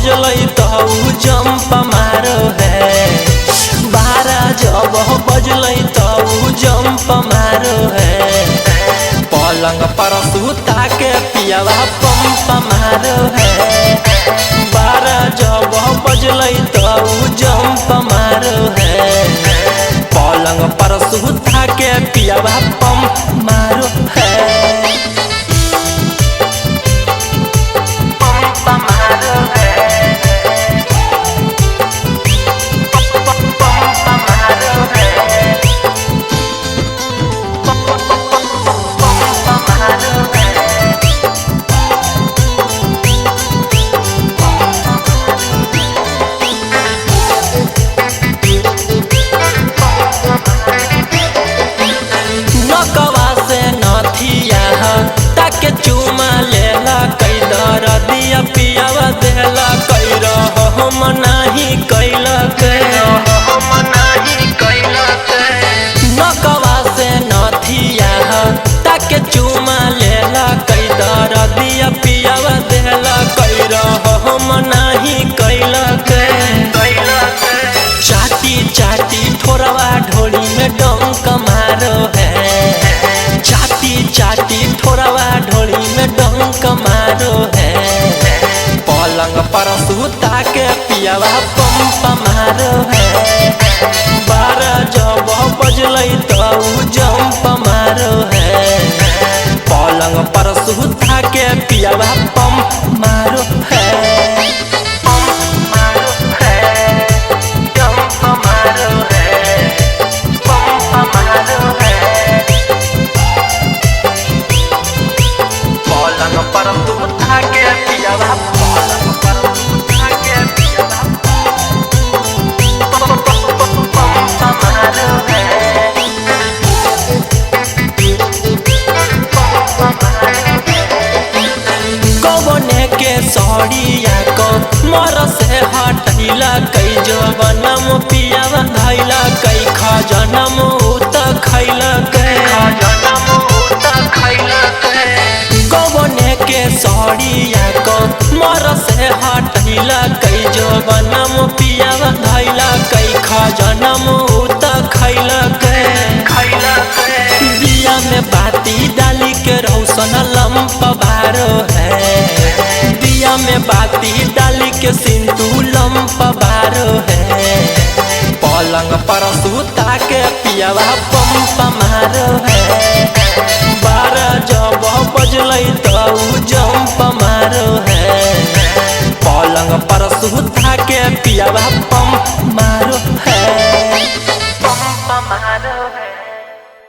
बजलई तो जंप मारो है। 12 जब बजलई तो जंप मारो है। पलंग पर सुता के पियावा पंप मारो है। 12 जब बजलई तो जंप मारो है। पलंग पर सुता के पियावा पंप मारो है। ताके चुमा लेला कई दर दिया पियावा देला कई हम नाही कैला नकवा से नथिया ताके चुमा लेला कई दर दिया पियावा देला कई हम नाही कैला चाटी चाटी थोड़वा ढोली में डंक मारो है। चाटी चाटी थोड़वा ढोली में डंक मारो है। पलंग पर सुता के पियावा पंप मारो है। 12 जब बजलई तो जंप मारो है। पलंग पर सुता के पियावा पंप मारो है। सड़िया को मर से हटैला कई जवनम पियावा धैला कई खजनम उत खैला गवने के सड़िया को मर से हटैला कई जवनम पियावा धैला कई खजनम उत खैला बिया में बाती डाली के रौशन लंप बारो है। दिया में बाती डाली के सिंदू लंप बारो है। पलंग पर सुता के पियावा पंप मारो है। 12 जब बजलई तो जंप मारो है। पलंग पर सुता